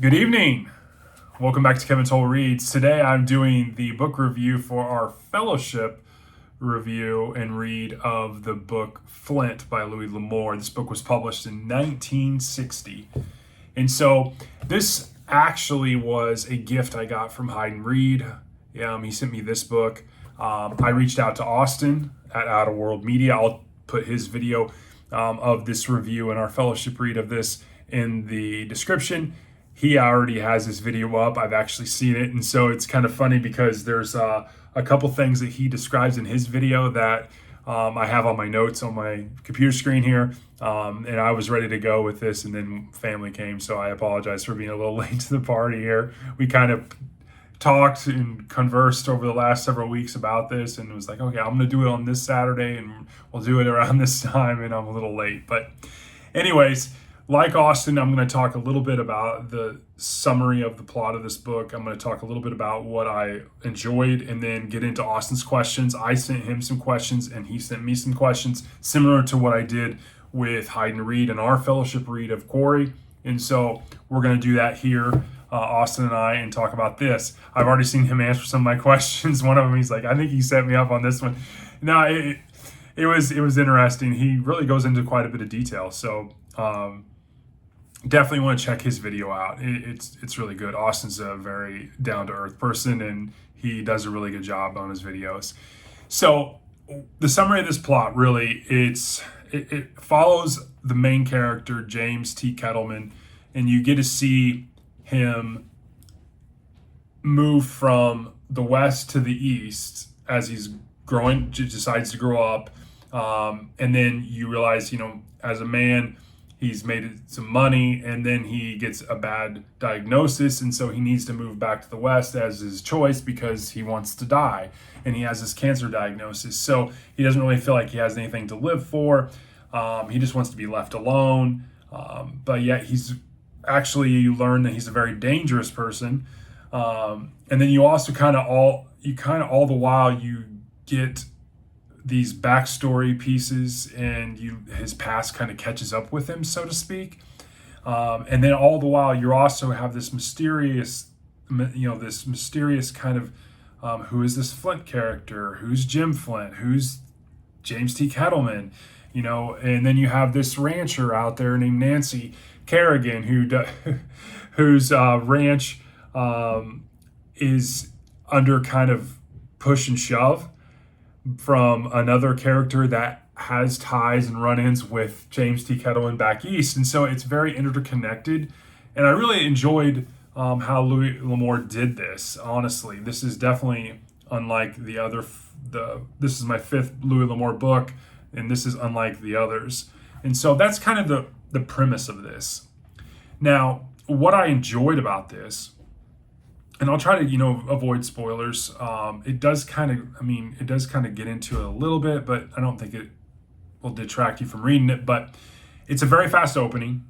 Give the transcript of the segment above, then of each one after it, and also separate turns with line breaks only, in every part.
Good evening. Welcome back to Kevin Toll Reads. Today I'm doing the book review for our fellowship review and read of the book Flint by Louis L'Amour. This book was published in 1960. And so this actually was a gift I got from Hayden Reed. He sent me this book. I reached out to Austyn at Out of World Media. I'll put his video of this review and our fellowship read of this in the description. He already has this video up. I've actually seen it. And so it's kind of funny because there's a couple things that he describes in his video that I have on my notes on my computer screen here. And I was ready to go with this, and then family came. So I apologize for being a little late to the party here. We kind of talked and conversed over the last several weeks about this, and it was like, okay, I'm going to do it on this Saturday, and we'll do it around this time, and I'm a little late. But anyways, like Austyn, I'm going to talk a little bit about the summary of the plot of this book. I'm going to talk a little bit about what I enjoyed and then get into Austyn's questions. I sent him some questions and he sent me some questions, similar to what I did with Hayden Reed and our fellowship read of Corey. And so we're going to do that here, Austyn and I, and talk about this. I've already seen him answer some of my questions. One of them, he's like, I think he set me up on this one. No, it was interesting. He really goes into quite a bit of detail. So, definitely want to check his video out. It's really good. Austyn's a very down-to-earth person, and he does a really good job on his videos. So the summary of this plot, really, it follows the main character, James T. Kettleman, and you get to see him move from the west to the east as he's growing, decides to grow up. And then you realize, as a man, he's made some money, and then he gets a bad diagnosis, and so he needs to move back to the West as his choice because he wants to die, and he has this cancer diagnosis. So he doesn't really feel like he has anything to live for. He just wants to be left alone. But yet he's actually, you learn that he's a very dangerous person. And then you also all the while you get these backstory pieces, and his past kind of catches up with him, so to speak. And then all the while you also have this mysterious kind of, who is this Flint character? Who's Jim Flint? Who's James T. Kettleman? And then you have this rancher out there named Nancy Kerrigan, whose ranch is under kind of push and shove from another character that has ties and run-ins with James T. Kettleman back east. And so it's very interconnected. And I really enjoyed how Louis L'Amour did this. Honestly, this is definitely unlike the other. This is my fifth Louis L'Amour book, and this is unlike the others. And so that's kind of the premise of this. Now, what I enjoyed about this, and I'll try to, avoid spoilers. It does kind of get into it a little bit, but I don't think it will detract you from reading it. But it's a very fast opening.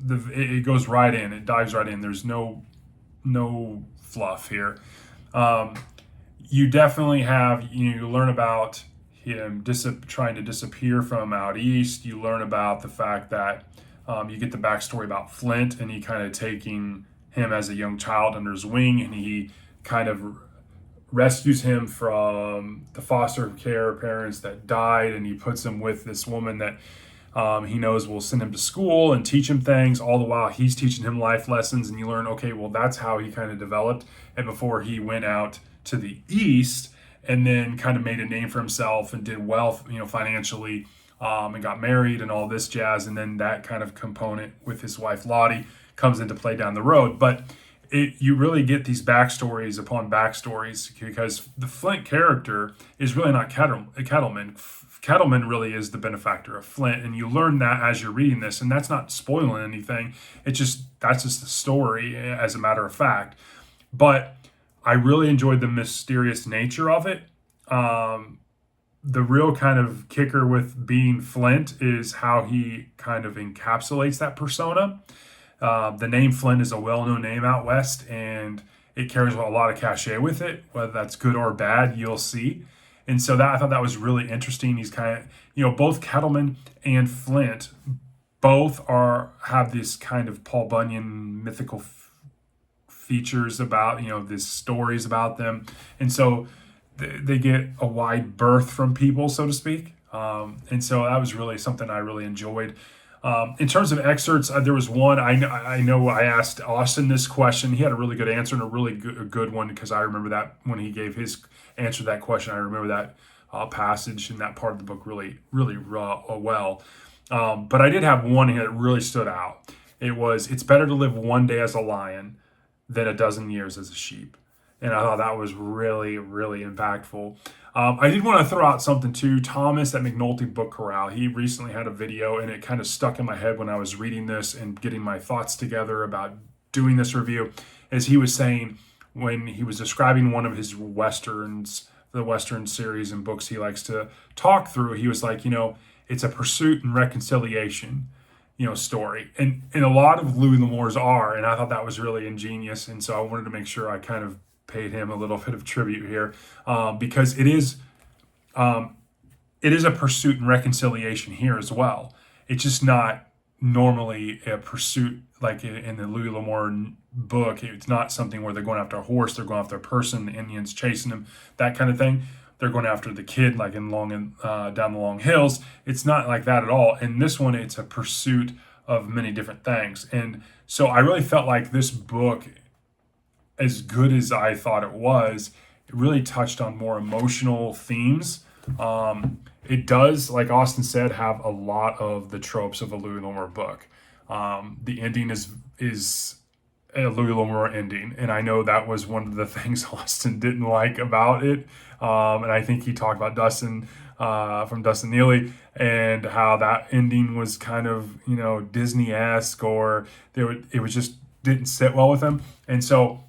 It goes right in. It dives right in. There's no fluff here. You definitely have, you learn about him trying to disappear from out east. You learn about the fact that you get the backstory about Flint, and he kind of taking him as a young child under his wing, and he kind of rescues him from the foster care parents that died, and he puts him with this woman that he knows will send him to school and teach him things, all the while he's teaching him life lessons. And you learn, okay, well, that's how he kind of developed, and before he went out to the east and then kind of made a name for himself and did well, financially, and got married and all this jazz. And then that kind of component with his wife Lottie comes into play down the road. But you really get these backstories upon backstories, because the Flint character is really not Kettleman. Kettleman really is the benefactor of Flint, and you learn that as you're reading this, and that's not spoiling anything. That's just the story, as a matter of fact. But I really enjoyed the mysterious nature of it. The real kind of kicker with being Flint is how he kind of encapsulates that persona. The name Flint is a well-known name out west, and it carries a lot of cachet with it. Whether that's good or bad, you'll see. And so I thought that was really interesting. He's kind of, both Kettleman and Flint both have this kind of Paul Bunyan mythical features about, these stories about them. And so they get a wide berth from people, so to speak. And so that was really something I really enjoyed. In terms of excerpts, there was one, I know I asked Austyn this question. He had a really good answer and a really good one, because I remember that when he gave his answer to that question, I remember that passage and that part of the book really, really well. But I did have one that really stood out. It was, it's better to live one day as a lion than a dozen years as a sheep. And I thought that was really, really impactful. I did want to throw out something too. Thomas at McNulty Book Corral, he recently had a video, and it kind of stuck in my head when I was reading this and getting my thoughts together about doing this review, as he was saying when he was describing one of his Westerns, the Western series and books he likes to talk through, he was like, it's a pursuit and reconciliation, story. And a lot of Louis L'Amour's are, and I thought that was really ingenious. And so I wanted to make sure I kind of paid him a little bit of tribute here, because it is a pursuit and reconciliation here as well. It's just not normally a pursuit like in the Louis L'Amour book. It's not something where they're going after a horse, they're going after a person, the Indians chasing them, that kind of thing. They're going after the kid, like in down the long hills. It's not like that at all. In this one, it's a pursuit of many different things. And so I really felt like this book, as good as I thought it was, it really touched on more emotional themes. It does, like Austyn said, have a lot of the tropes of a Louis L'Amour book. The ending is a Louis L'Amour ending, and I know that was one of the things Austyn didn't like about it. And I think he talked about Dustin from Dustin Neely, and how that ending was kind of Disney-esque, or it was just didn't sit well with him, and so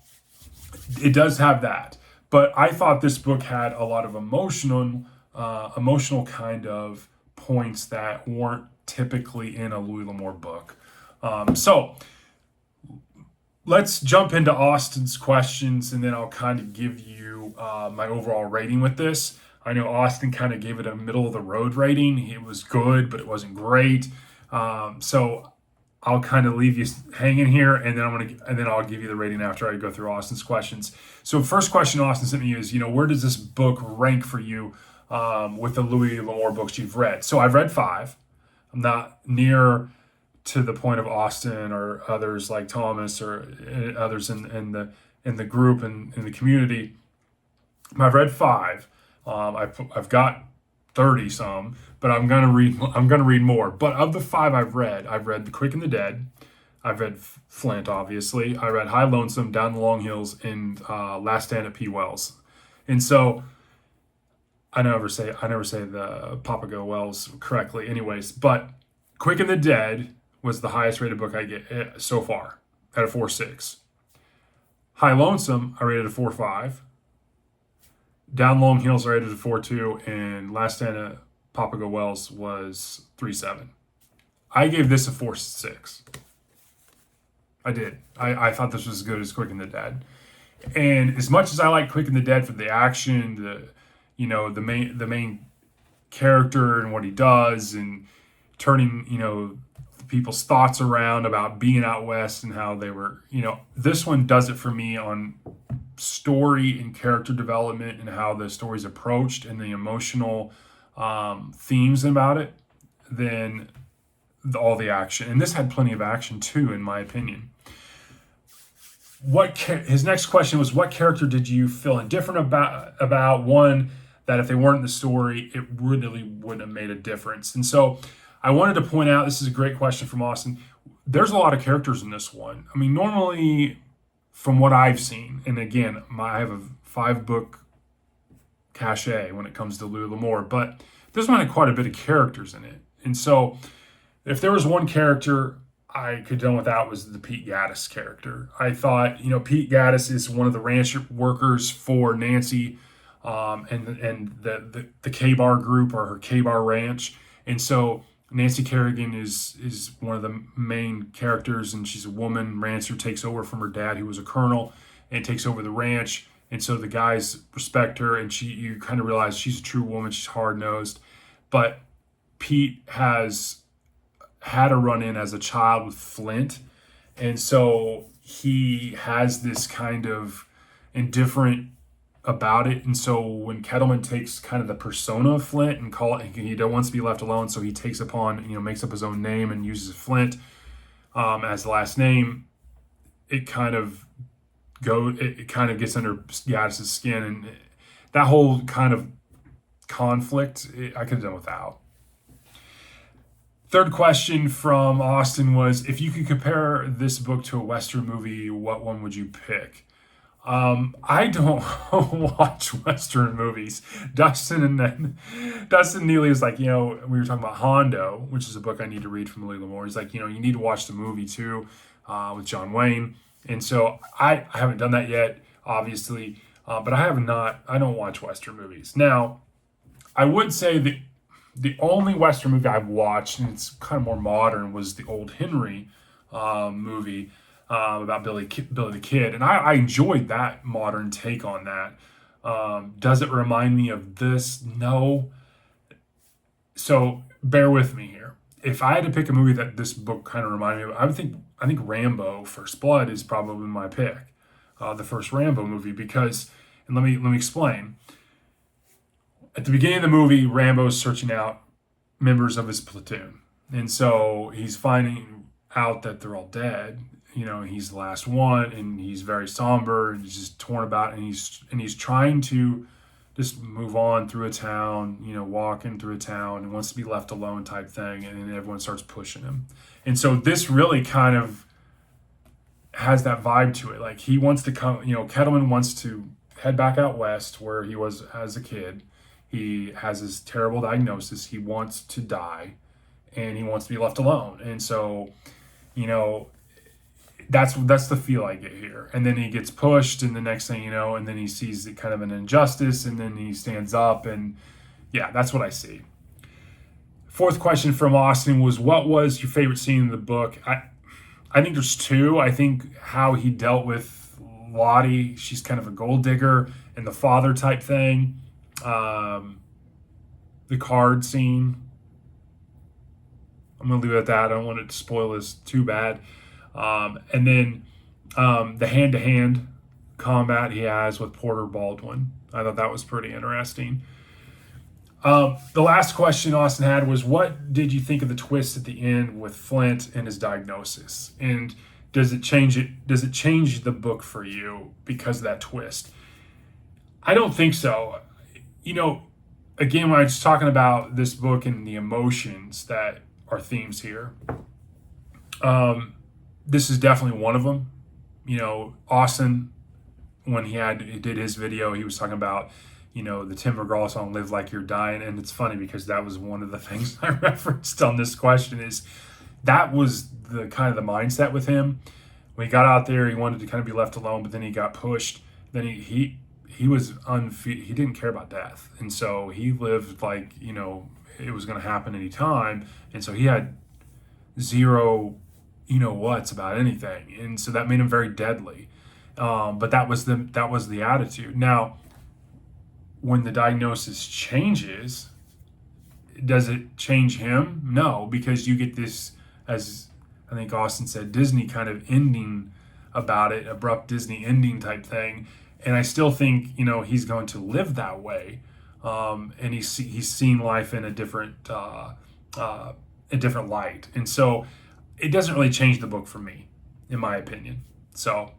it does have that. But I thought this book had a lot of emotional kind of points that weren't typically in a Louis L'Amour book. So let's jump into Austyn's questions, and then I'll kind of give you my overall rating with this. I know Austyn kind of gave it a middle of the road rating. It was good, but it wasn't great. So I'll kind of leave you hanging here, and then I'll give you the rating after I go through Austyn's questions. So first question Austyn sent me is, where does this book rank for you with the Louis L'Amour books you've read? So I've read 5. I'm not near to the point of Austyn or others like Thomas or others in the group and in the community. I've read 5. I've got 30 some, but I'm gonna read more. But of the 5 I've read The Quick and the Dead, I've read Flint, obviously, I read High Lonesome, Down the Long Hills, and Last Stand at P. Wells. And so I never say the Papago Wells correctly, anyways. But Quick and the Dead was the highest rated book I get so far, at a 4.6. High Lonesome, I rated a 4.5. Down Long Hills, I rated a 4.2, and Last Stand at Papago Wells was 3.7. I gave this a 4.6. I did. I thought this was as good as Quick and the Dead. And as much as I like Quick and the Dead for the action, the main character and what he does, and turning people's thoughts around about being out west and how they were, this one does it for me on story and character development and how the story's approached and the emotional themes about it than all the action. And this had plenty of action too, in my opinion. His next question was, what character did you feel indifferent about? One, that if they weren't in the story, it really wouldn't have made a difference. And so I wanted to point out, this is a great question from Austyn, there's a lot of characters in this one. I mean, normally, from what I've seen, and again, I have a 5-book cachet when it comes to Louis L'Amour, but this one had quite a bit of characters in it. And so if there was one character I could done without, was the Pete Gaddis character. I thought, Pete Gaddis is one of the ranch workers for Nancy and the K-Bar group, or her K-Bar ranch. And so Nancy Kerrigan is one of the main characters, and she's a woman rancher, takes over from her dad, who was a colonel, and takes over the ranch. And so the guys respect her, and you kind of realize she's a true woman. She's hard-nosed. But Pete has had a run-in as a child with Flint, and so he has this kind of indifferent about it. And so when Kettleman takes kind of the persona of Flint and he don't wants to be left alone, so he takes upon, makes up his own name and uses Flint as the last name. It kind of gets under Gaddis's skin, and that whole kind of conflict I could have done without. Third question from Austyn was, if you could compare this book to a Western movie, what one would you pick? I don't watch Western movies. Dustin Neely is like, we were talking about Hondo, which is a book I need to read from Louis L'Amour. He's like, you need to watch the movie too, with John Wayne. And so I haven't done that yet, obviously, but I don't watch Western movies. Now, I would say that the only Western movie I've watched, and it's kind of more modern, was the Old Henry movie about Billy the Kid, and I enjoyed that modern take on that. Does it remind me of this? No. So bear with me here. If I had to pick a movie that this book kind of reminded me of, I think Rambo: First Blood is probably my pick, the first Rambo movie, because, and let me explain. At the beginning of the movie, Rambo's searching out members of his platoon, and so he's finding out that they're all dead. He's the last one, and he's very somber, and he's just torn about, and he's trying to just move on through a town, walking through a town, and wants to be left alone type thing, and then everyone starts pushing him. And so this really kind of has that vibe to it. Like, he wants to come, Kettleman wants to head back out west where he was as a kid. He has this terrible diagnosis. He wants to die, and he wants to be left alone. And so, that's the feel I get here. And then he gets pushed, and the next thing and then he sees kind of an injustice, and then he stands up, and yeah, that's what I see. Fourth question from Austyn was, what was your favorite scene in the book? I think there's two. I think how he dealt with Lottie. She's kind of a gold digger, and the father type thing. The card scene. I'm going to leave it at that. I don't want it to spoil this too bad. And then the hand-to-hand combat he has with Porter Baldwin. I thought that was pretty interesting. The last question Austyn had was, what did you think of the twist at the end with Flint and his diagnosis? And does it change the book for you because of that twist? I don't think so. Again, when I was talking about this book and the emotions that are themes here, this is definitely one of them. Austyn, when he did his video, he was talking about, the Tim McGraw song, Live Like You're Dying. And it's funny because that was one of the things I referenced on this question, is that was the kind of the mindset with him. When he got out there, he wanted to kind of be left alone, but then he got pushed. Then he didn't care about death. And so he lived like, it was going to happen anytime. And so he had zero, what's about anything. And so that made him very deadly. But that was the attitude. Now, when the diagnosis changes, does it change him? No, because you get this, as I think Austyn said, Disney kind of ending about it, abrupt Disney ending type thing. And I still think, he's going to live that way. And he's seen life in a different light. And so it doesn't really change the book for me, in my opinion. So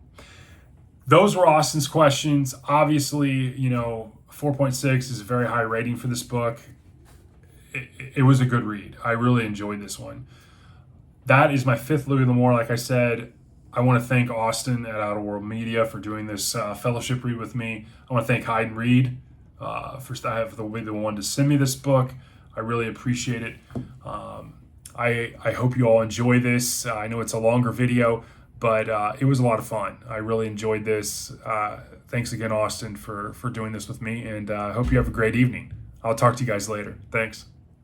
those were Austyn's questions. Obviously, 4.6 is a very high rating for this book. It was a good read. I really enjoyed this one. That is my fifth Louis L'Amour. Like I said, I want to thank Austyn at Outer World Media for doing this fellowship read with me. I want to thank Hyde and Reed for the one to send me this book. I really appreciate it. I hope you all enjoy this. I know it's a longer video, but it was a lot of fun. I really enjoyed this. Thanks again, Austyn, for doing this with me, and I hope you have a great evening. I'll talk to you guys later. Thanks.